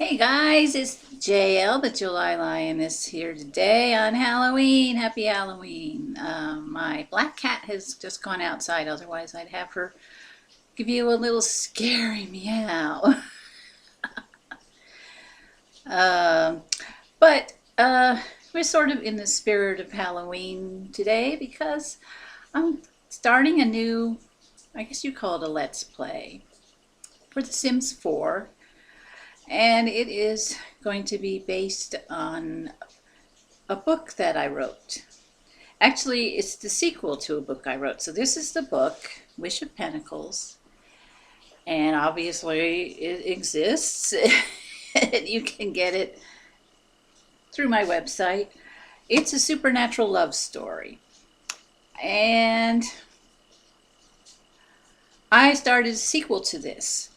Hey guys, it's JL, the July Lioness, here today on Halloween. Happy Halloween. My black cat has just gone outside, otherwise I'd have her give you a little scary meow. Um, but we're sort of in the spirit of Halloween today because I'm starting a new, I guess you call it a Let's Play, for The Sims 4. And it is going to be based on a book that I wrote. Actually, it's the sequel to a book I wrote. So this is the book, Wish of Pentacles. And obviously it exists. You can get it through my website. It's a supernatural love story. And I started a sequel to this.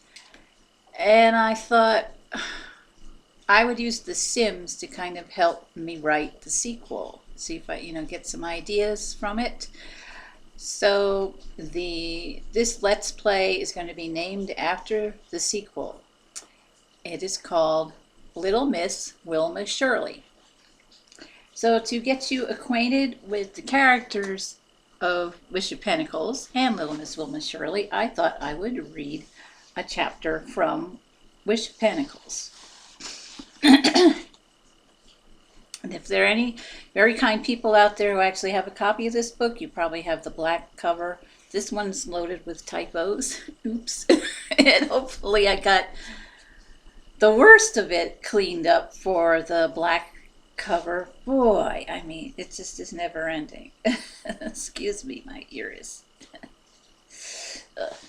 And I thought I would use The Sims to kind of help me write the sequel. See if I, get some ideas from it. So this Let's Play is going to be named after the sequel. It is called Little Miss Wilma Shirley. So to get you acquainted with the characters of Wish of Pentacles and Little Miss Wilma Shirley, I thought I would read a chapter from Wish of Pentacles. And if there are any very kind people out there who actually have a copy of this book, you probably have the black cover. This one's loaded with typos. Oops. And hopefully I got the worst of it cleaned up for the black cover. Boy, I mean, it just is never ending. Excuse me, my ear is...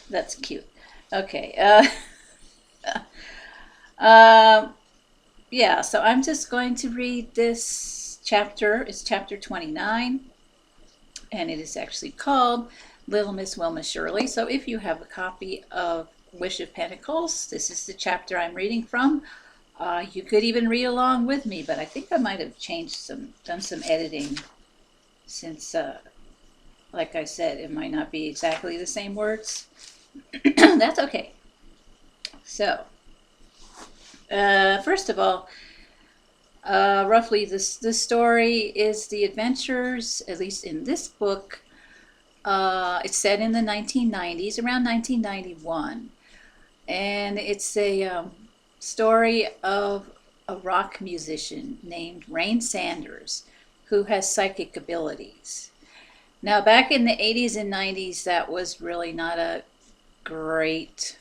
that's cute. Okay. Yeah, so I'm just going to read this chapter. It's chapter 29, and it is actually called Little Miss Wilma Shirley. So if you have a copy of Wish of Pentacles, this is the chapter I'm reading from. You could even read along with me, but I think I might have done some editing since, like I said, it might not be exactly the same words. That's okay. So, first of all, roughly the story is the adventures, at least in this book, it's set in the 1990s, around 1991. And it's a story of a rock musician named Rain Sanders who has psychic abilities. Now, back in the 80s and 90s, that was really not a great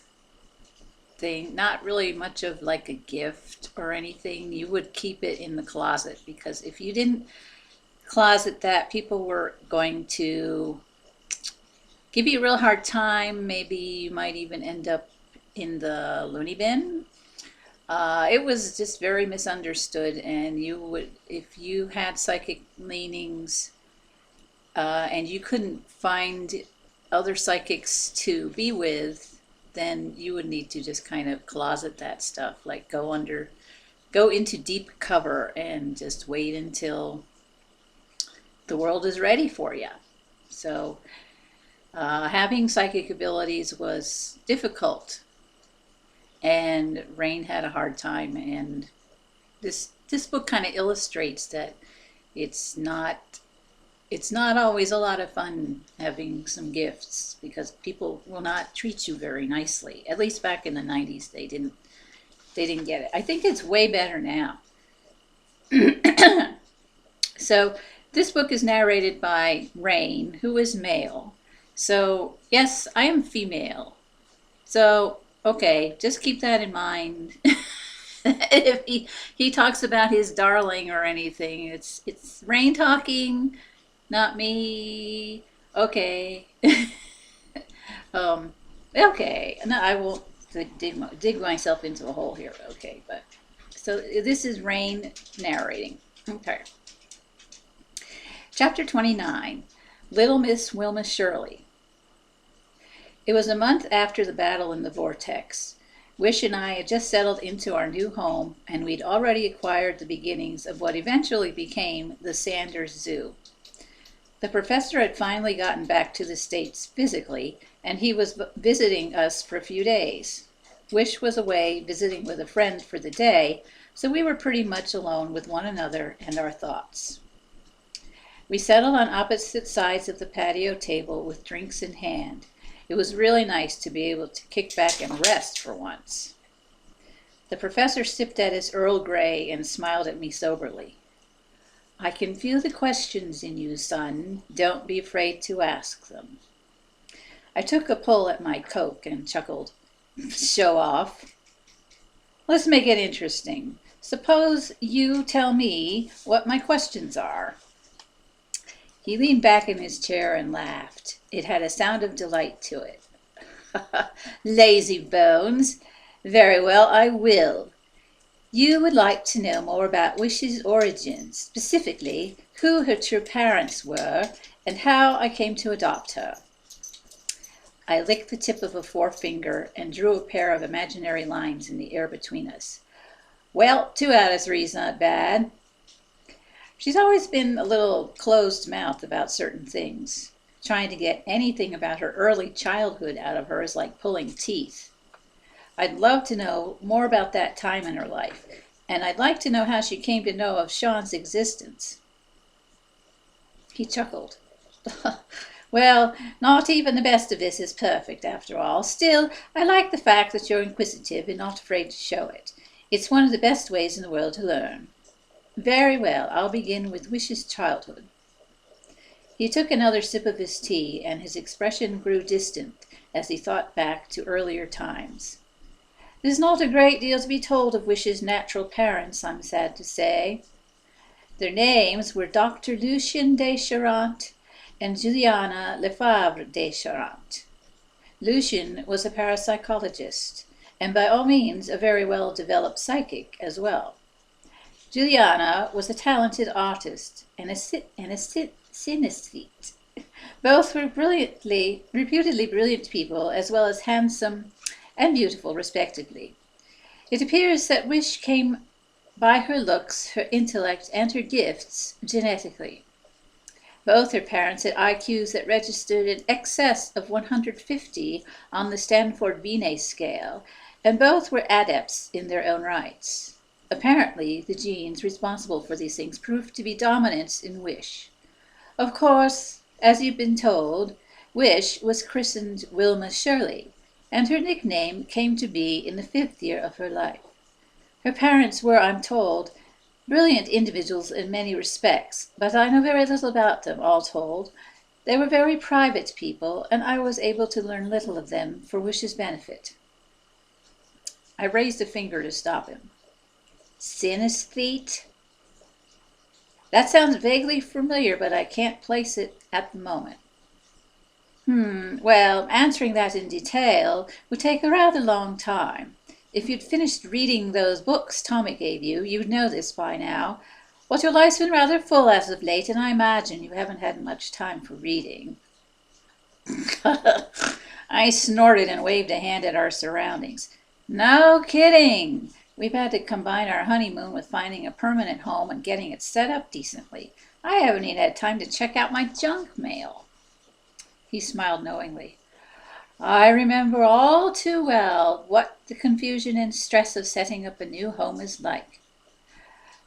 thing, not really much of like a gift or anything. You would keep it in the closet, because if you didn't closet that, people were going to give you a real hard time. Maybe you might even end up in the loony bin. It was just very misunderstood, and you would, if you had psychic leanings and you couldn't find other psychics to be with, then you would need to just kind of closet that stuff, like go into deep cover and just wait until the world is ready for you. So having psychic abilities was difficult, and Rain had a hard time, and this book kind of illustrates that it's not always a lot of fun having some gifts, because people will not treat you very nicely. At least back in the 90s, they didn't get it. I think it's way better now. So this book is narrated by Rain, who is male. So yes, I am female. So okay, just keep that in mind. If he talks about his darling or anything, it's Rain talking, not me. Okay. Okay. No, I will dig myself into a hole here. Okay, but so this is Rain narrating. Okay. Chapter 29, Little Miss Wilma Shirley. It was a month after the battle in the vortex. Wish and I had just settled into our new home, and we'd already acquired the beginnings of what eventually became the Sanders Zoo. The professor had finally gotten back to the States physically, and he was visiting us for a few days. Wish was away visiting with a friend for the day, so we were pretty much alone with one another and our thoughts. We settled on opposite sides of the patio table with drinks in hand. It was really nice to be able to kick back and rest for once. The professor sipped at his Earl Grey and smiled at me soberly. I can feel the questions in you, son. Don't be afraid to ask them. I took a pull at my Coke and chuckled. Show off. Let's make it interesting. Suppose you tell me what my questions are. He leaned back in his chair and laughed. It had a sound of delight to it. Lazy bones. Very well, I will. You would like to know more about Wish's origins, specifically who her true parents were and how I came to adopt her. I licked the tip of a forefinger and drew a pair of imaginary lines in the air between us. Well, 2 out of 3's not bad. She's always been a little closed-mouthed about certain things. Trying to get anything about her early childhood out of her is like pulling teeth. I'd love to know more about that time in her life, and I'd like to know how she came to know of Sean's existence. He chuckled. Well, not even the best of this is perfect, after all. Still, I like the fact that you're inquisitive and not afraid to show it. It's one of the best ways in the world to learn. Very well, I'll begin with Wish's childhood. He took another sip of his tea, and his expression grew distant as he thought back to earlier times. There's not a great deal to be told of Wish's natural parents, I'm sad to say. Their names were Dr. Lucien de Charente and Juliana Lefebvre de Charente. Lucien was a parapsychologist, and by all means a very well-developed psychic as well. Juliana was a talented artist and a synesthete. Both were reputedly brilliant people, as well as handsome and beautiful, respectively. It appears that Wish came by her looks, her intellect, and her gifts genetically. Both her parents had IQs that registered in excess of 150 on the Stanford-Binet scale, and both were adepts in their own rights. Apparently, the genes responsible for these things proved to be dominant in Wish. Of course, as you've been told, Wish was christened Wilma Shirley, and her nickname came to be in the 5th year of her life. Her parents were, I'm told, brilliant individuals in many respects, but I know very little about them, all told. They were very private people, and I was able to learn little of them for Wish's benefit. I raised a finger to stop him. Synesthete? That sounds vaguely familiar, but I can't place it at the moment. Well, answering that in detail would take a rather long time. If you'd finished reading those books Tommy gave you, you'd know this by now. But your life's been rather full as of late, and I imagine you haven't had much time for reading. I snorted and waved a hand at our surroundings. No kidding! We've had to combine our honeymoon with finding a permanent home and getting it set up decently. I haven't even had time to check out my junk mail. He smiled knowingly. I remember all too well what the confusion and stress of setting up a new home is like.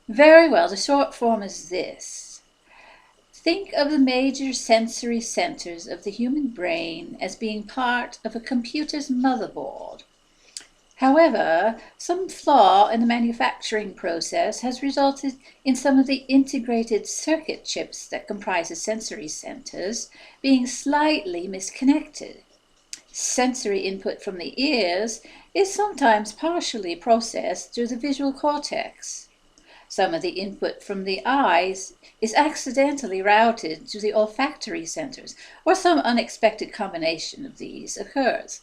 Very well, the short form is this. Think of the major sensory centers of the human brain as being part of a computer's motherboard. However, some flaw in the manufacturing process has resulted in some of the integrated circuit chips that comprise the sensory centers being slightly misconnected. Sensory input from the ears is sometimes partially processed through the visual cortex. Some of the input from the eyes is accidentally routed to the olfactory centers, or some unexpected combination of these occurs.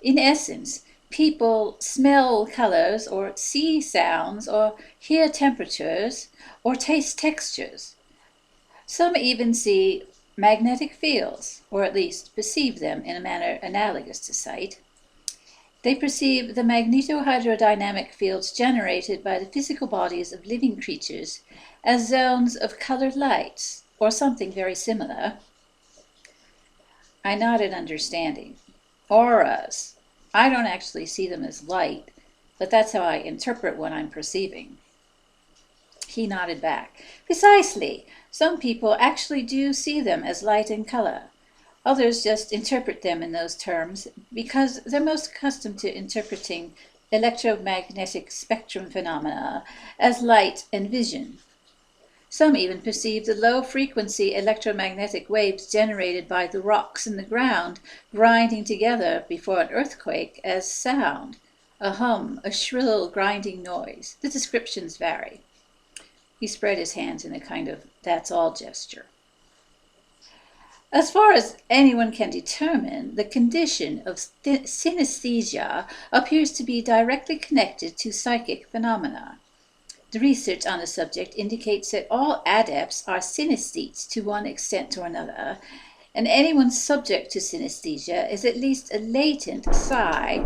In essence, people smell colors, or see sounds, or hear temperatures, or taste textures. Some even see magnetic fields, or at least perceive them in a manner analogous to sight. They perceive the magnetohydrodynamic fields generated by the physical bodies of living creatures as zones of colored lights, or something very similar. I nodded understanding. Auras. I don't actually see them as light, but that's how I interpret what I'm perceiving. He nodded back. Precisely. Some people actually do see them as light in color. Others just interpret them in those terms because they're most accustomed to interpreting electromagnetic spectrum phenomena as light and vision. Some even perceive the low-frequency electromagnetic waves generated by the rocks in the ground grinding together before an earthquake as sound, a hum, a shrill grinding noise. The descriptions vary. He spread his hands in a kind of that's-all gesture. As far as anyone can determine, the condition of synesthesia appears to be directly connected to psychic phenomena. The research on the subject indicates that all adepts are synesthetes to one extent or another, and anyone subject to synesthesia is at least a latent psi,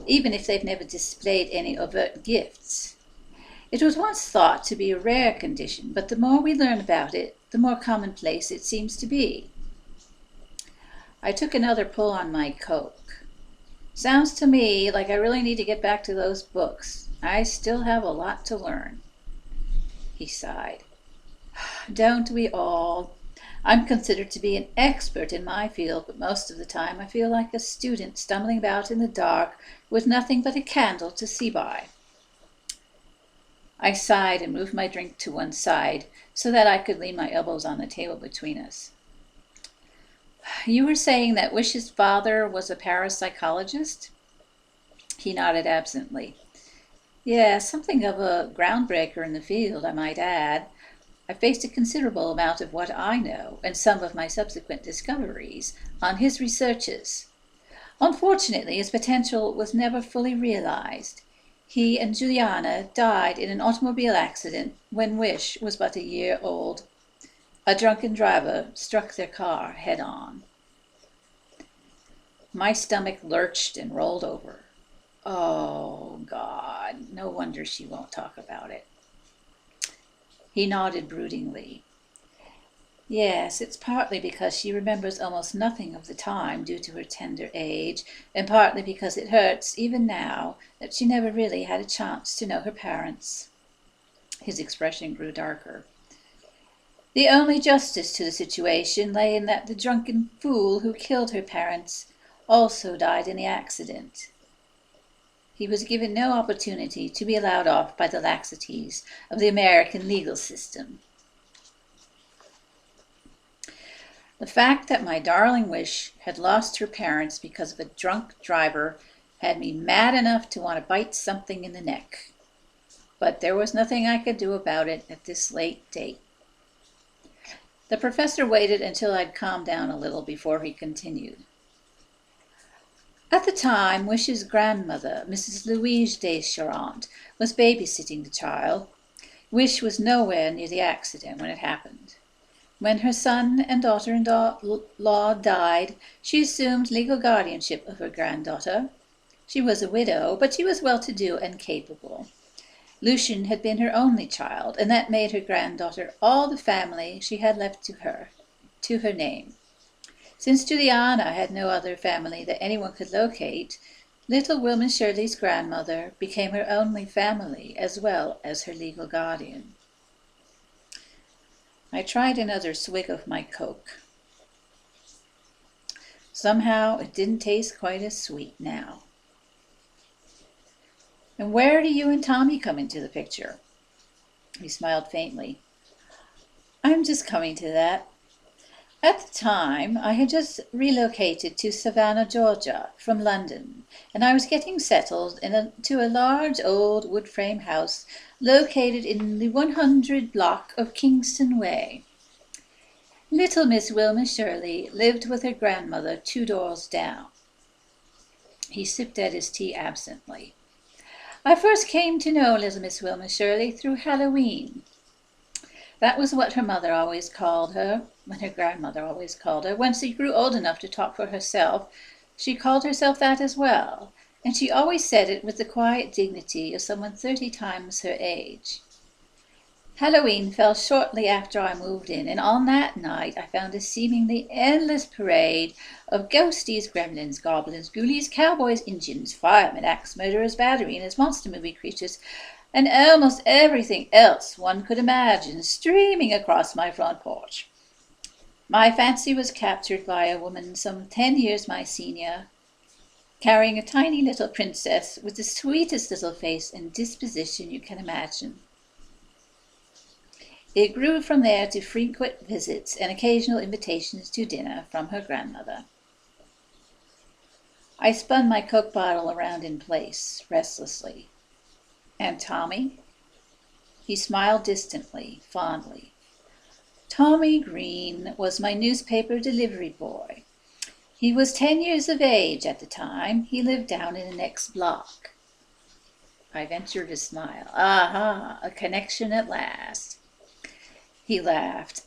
even if they've never displayed any overt gifts. It was once thought to be a rare condition, but the more we learn about it, the more commonplace it seems to be. I took another pull on my Coke. Sounds to me like I really need to get back to those books. I still have a lot to learn. He sighed. Don't we all? I'm considered to be an expert in my field, but most of the time I feel like a student stumbling about in the dark with nothing but a candle to see by. I sighed and moved my drink to one side so that I could lean my elbows on the table between us. You were saying that Wish's father was a parapsychologist? He nodded absently. Yeah, something of a groundbreaker in the field, I might add. I based a considerable amount of what I know and some of my subsequent discoveries on his researches. Unfortunately, his potential was never fully realized. He and Juliana died in an automobile accident when Wish was but a year old. A drunken driver struck their car head-on. My stomach lurched and rolled over. Oh, God, no wonder she won't talk about it. He nodded broodingly. Yes, it's partly because she remembers almost nothing of the time due to her tender age, and partly because it hurts, even now, that she never really had a chance to know her parents. His expression grew darker. The only justice to the situation lay in that the drunken fool who killed her parents also died in the accident. He was given no opportunity to be allowed off by the laxities of the American legal system. The fact that my darling Wish had lost her parents because of a drunk driver had me mad enough to want to bite something in the neck. But there was nothing I could do about it at this late date. The professor waited until I'd calmed down a little before he continued. At the time, Wish's grandmother, Mrs. Louise Descharant, was babysitting the child. Wish was nowhere near the accident when it happened. When her son and daughter-in-law died, she assumed legal guardianship of her granddaughter. She was a widow, but she was well-to-do and capable. Lucian had been her only child, and that made her granddaughter all the family she had left to her name. Since Juliana had no other family that anyone could locate, little Wilma Shirley's grandmother became her only family as well as her legal guardian. I tried another swig of my Coke. Somehow it didn't taste quite as sweet now. And where do you and Tommy come into the picture? He smiled faintly. I'm just coming to that. At the time, I had just relocated to Savannah, Georgia, from London, and I was getting settled into a large old wood-frame house located in the 100 block of Kingston Way. Little Miss Wilma Shirley lived with her grandmother 2 doors down. He sipped at his tea absently. I first came to know little Miss Wilma Shirley through Halloween. That was what her mother always called her, when her grandmother always called her. When she grew old enough to talk for herself, she called herself that as well, and she always said it with the quiet dignity of someone 30 times her age. Halloween fell shortly after I moved in, and on that night I found a seemingly endless parade of ghosties, gremlins, goblins, ghoulies, cowboys, Indians, firemen, axe murderers, ballerines, monster movie creatures, and almost everything else one could imagine streaming across my front porch. My fancy was captured by a woman some 10 years my senior, carrying a tiny little princess with the sweetest little face and disposition you can imagine. It grew from there to frequent visits and occasional invitations to dinner from her grandmother. I spun my Coke bottle around in place, restlessly. And Tommy? He smiled distantly, fondly. Tommy Green was my newspaper delivery boy. He was 10 years of age at the time. He lived down in the next block. I ventured a smile. Aha, a connection at last. He laughed.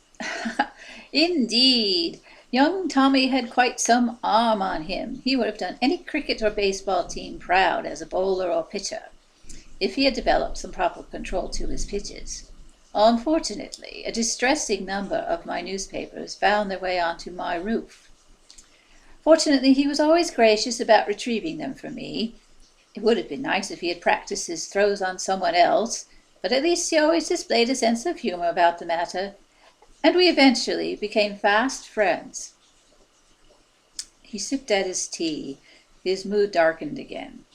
Indeed, young Tommy had quite some arm on him. He would have done any cricket or baseball team proud as a bowler or pitcher, if he had developed some proper control to his pitches. Unfortunately, a distressing number of my newspapers found their way onto my roof. Fortunately, he was always gracious about retrieving them for me. It would have been nice if he had practiced his throws on someone else, but at least he always displayed a sense of humor about the matter, and we eventually became fast friends. He sipped at his tea. His mood darkened again.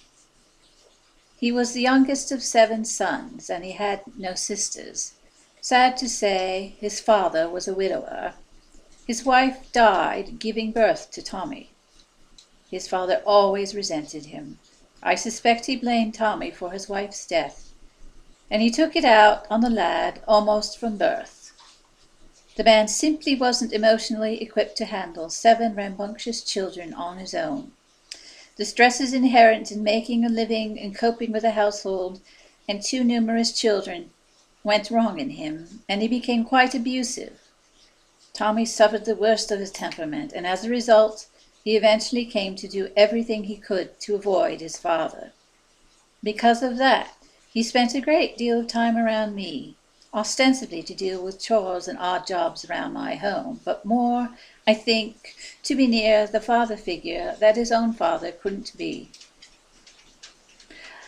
He was the youngest of 7 sons, and he had no sisters. Sad to say, his father was a widower. His wife died giving birth to Tommy. His father always resented him. I suspect he blamed Tommy for his wife's death, and he took it out on the lad almost from birth. The man simply wasn't emotionally equipped to handle 7 rambunctious children on his own. The stresses inherent in making a living and coping with a household and 2 numerous children went wrong in him, and he became quite abusive. Tommy suffered the worst of his temperament, and as a result, he eventually came to do everything he could to avoid his father. Because of that, he spent a great deal of time around me, ostensibly to deal with chores and odd jobs around my home, but more, I think, to be near the father figure that his own father couldn't be.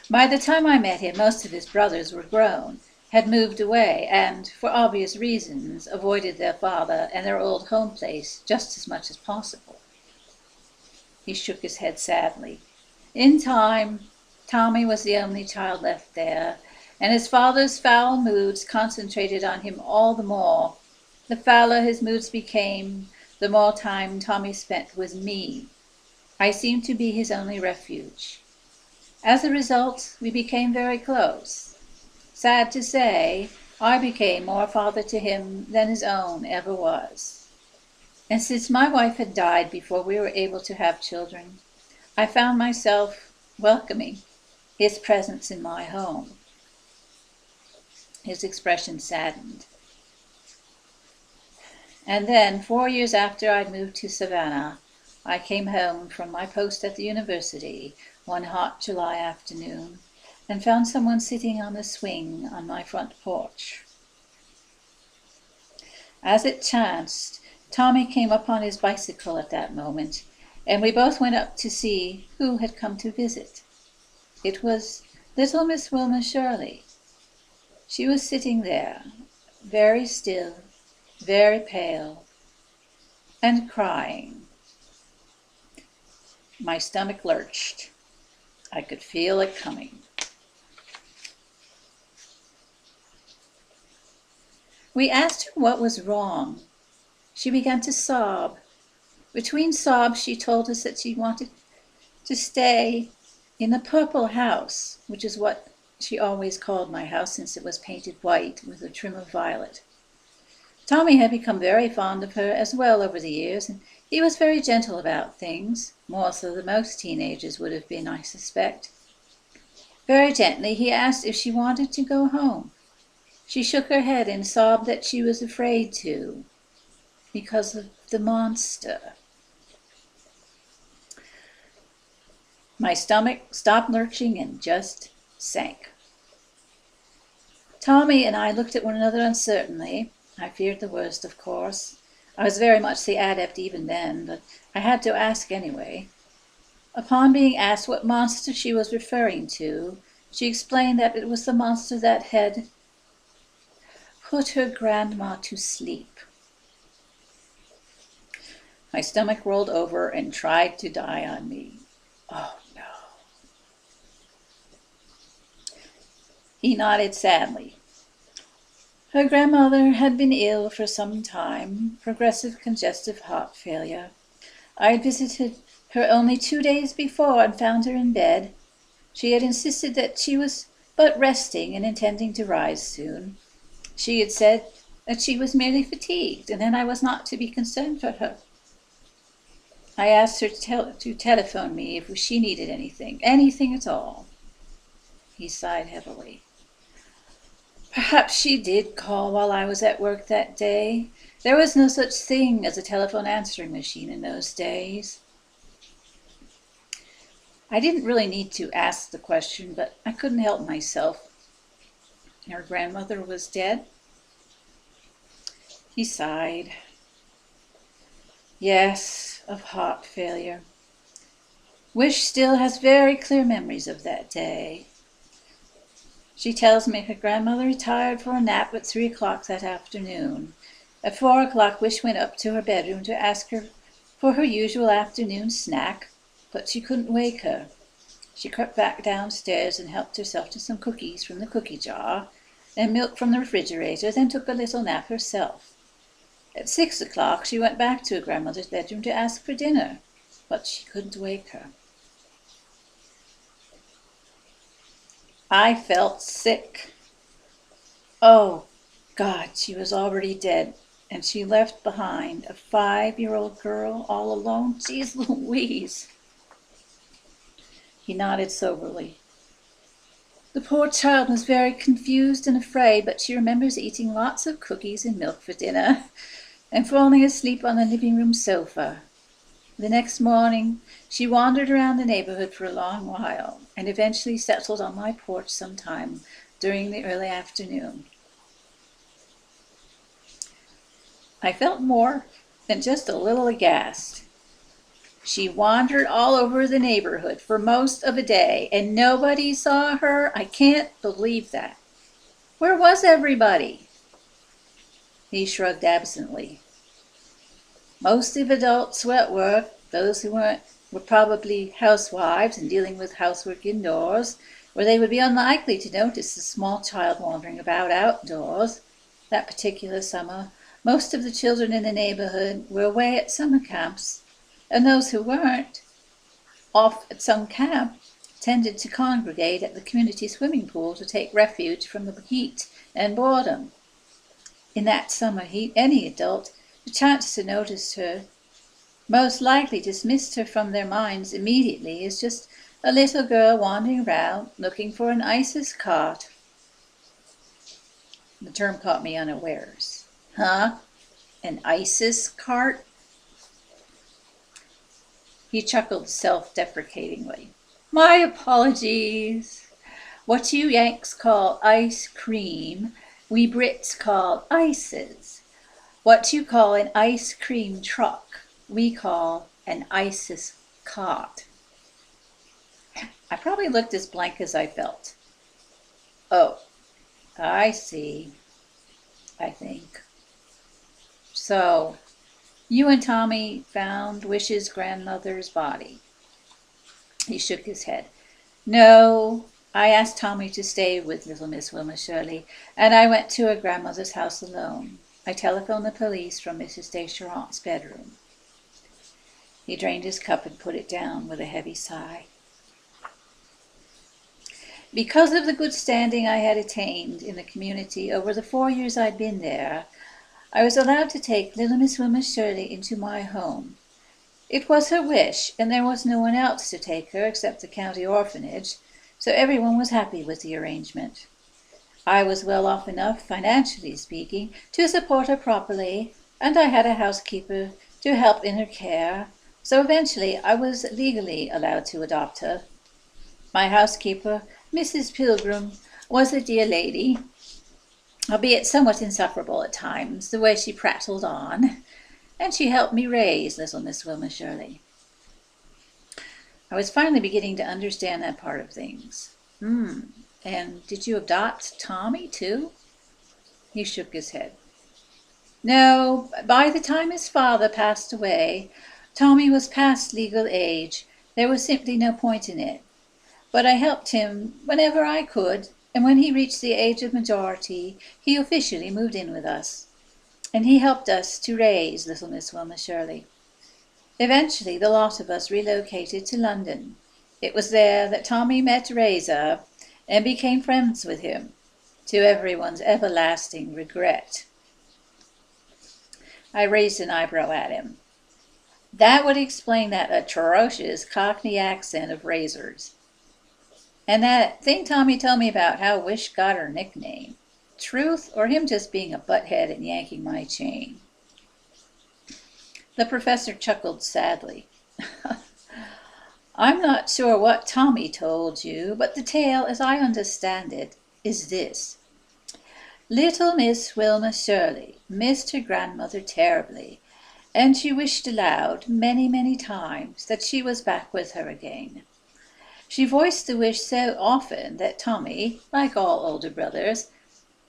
By the time I met him, most of his brothers were grown, had moved away, and, for obvious reasons, avoided their father and their old home place just as much as possible. He shook his head sadly. In time, Tommy was the only child left there, and his father's foul moods concentrated on him all the more. The fouler his moods became, the more time Tommy spent with me. I seemed to be his only refuge. As a result, we became very close. Sad to say, I became more father to him than his own ever was. And since my wife had died before we were able to have children, I found myself welcoming his presence in my home. His expression saddened. And then, 4 years after I'd moved to Savannah, I came home from my post at the university one hot July afternoon and found someone sitting on the swing on my front porch. As it chanced, Tommy came up on his bicycle at that moment, and we both went up to see who had come to visit. It was little Miss Wilma Shirley. She was sitting there, very still, very pale, and crying. My stomach lurched. I could feel it coming. We asked her what was wrong. She began to sob. Between sobs, she told us that she wanted to stay in the purple house, which is what she always called my house since it was painted white with a trim of violet. Tommy had become very fond of her as well over the years, and he was very gentle about things, more so than most teenagers would have been, I suspect. Very gently, he asked if she wanted to go home. She shook her head and sobbed that she was afraid to, because of the monster. My stomach stopped lurching and just sank. Tommy and I looked at one another uncertainly. I feared the worst, of course. I was very much the adept even then, but I had to ask anyway. Upon being asked what monster she was referring to, she explained that it was the monster that had put her grandma to sleep. My stomach rolled over and tried to die on me. Oh, no. He nodded sadly. Her grandmother had been ill for some time, progressive congestive heart failure. I had visited her only 2 days before and found her in bed. She had insisted that she was but resting and intending to rise soon. She had said that she was merely fatigued and that I was not to be concerned for her. I asked her to telephone me if she needed anything at all. He sighed heavily. Perhaps she did call while I was at work that day. There was no such thing as a telephone answering machine in those days. I didn't really need to ask the question, but I couldn't help myself. Her grandmother was dead? He sighed. Yes, of heart failure. Wish still has very clear memories of that day. She tells me her grandmother retired for a nap at 3 o'clock that afternoon. At 4 o'clock, Wish went up to her bedroom to ask her for her usual afternoon snack, but she couldn't wake her. She crept back downstairs and helped herself to some cookies from the cookie jar and milk from the refrigerator, then took a little nap herself. At 6 o'clock, she went back to her grandmother's bedroom to ask for dinner, but she couldn't wake her. I felt sick. Oh, God, she was already dead, and she left behind a 5-year-old girl all alone. Jeez Louise. He nodded soberly. The poor child was very confused and afraid, but she remembers eating lots of cookies and milk for dinner and falling asleep on the living room sofa. The next morning, she wandered around the neighborhood for a long while and eventually settled on my porch sometime during the early afternoon. I felt more than just a little aghast. She wandered all over the neighborhood for most of a day, and nobody saw her. I can't believe that. Where was everybody? He shrugged absently. Most of adults were at work. Those who weren't were probably housewives and dealing with housework indoors, where they would be unlikely to notice a small child wandering about outdoors. That particular summer, most of the children in the neighborhood were away at summer camps, and those who weren't off at some camp tended to congregate at the community swimming pool to take refuge from the heat and boredom. In that summer heat, any adult who chanced to notice her most likely dismissed her from their minds immediately as just a little girl wandering around looking for an ISIS cart. The term caught me unawares. Huh? An ISIS cart? He chuckled self-deprecatingly. My apologies. What you Yanks call ice cream, we Brits call ices. What you call an ice cream truck, we call an ISIS cart. I probably looked as blank as I felt. Oh, I see, I think. So, you and Tommy found Wish's grandmother's body. He shook his head. No, I asked Tommy to stay with little Miss Wilma Shirley, and I went to her grandmother's house alone. I telephoned the police from Mrs. Deschamps' bedroom. He drained his cup and put it down with a heavy sigh. Because of the good standing I had attained in the community over the 4 years I'd been there, I was allowed to take little Miss Wilma Shirley into my home. It was her wish, and there was no one else to take her except the county orphanage, so everyone was happy with the arrangement. I was well off enough, financially speaking, to support her properly, and I had a housekeeper to help in her care, so eventually I was legally allowed to adopt her. My housekeeper, Mrs. Pilgrim, was a dear lady. albeit somewhat insufferable at times, the way she prattled on, and she helped me raise little Miss Wilma Shirley. I was finally beginning to understand that part of things. And did you adopt Tommy, too? He shook his head. No, by the time his father passed away, Tommy was past legal age. There was simply no point in it. But I helped him whenever I could, and when he reached the age of majority, he officially moved in with us. And he helped us to raise little Miss Wilma Shirley. Eventually, the lot of us relocated to London. It was there that Tommy met Reza and became friends with him, to everyone's everlasting regret. I raised an eyebrow at him. That would explain that atrocious Cockney accent of Razor's. And that thing Tommy told me about how Wish got her nickname. Truth, or him just being a butthead and yanking my chain? The professor chuckled sadly. I'm not sure what Tommy told you, but the tale, as I understand it, is this. Little Miss Wilma Shirley missed her grandmother terribly, and she wished aloud many, many times that she was back with her again. She voiced the wish so often that Tommy, like all older brothers,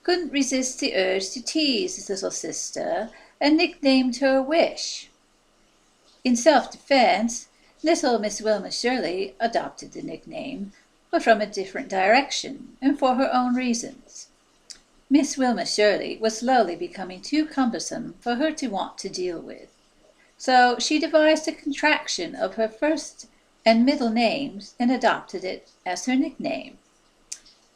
couldn't resist the urge to tease his little sister and nicknamed her Wish. In self-defense, little Miss Wilma Shirley adopted the nickname, but from a different direction and for her own reasons. Miss Wilma Shirley was slowly becoming too cumbersome for her to want to deal with, so she devised a contraction of her first and middle names and adopted it as her nickname.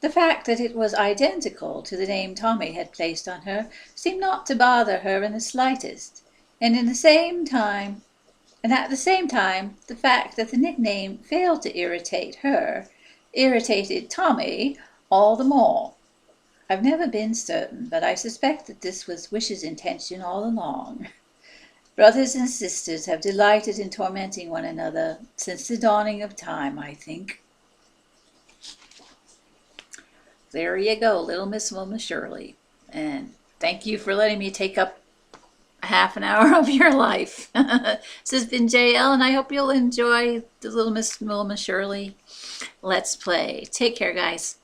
The fact that it was identical to the name Tommy had placed on her seemed not to bother her in the slightest, and at the same time, the fact that the nickname failed to irritate her irritated Tommy all the more. I've never been certain, but I suspect that this was Wish's intention all along. Brothers and sisters have delighted in tormenting one another since the dawning of time, I think. There you go, little Miss Wilma Shirley. And thank you for letting me take up half an hour of your life. This has been JL, and I hope you'll enjoy the little Miss Wilma Shirley Let's Play. Take care, guys.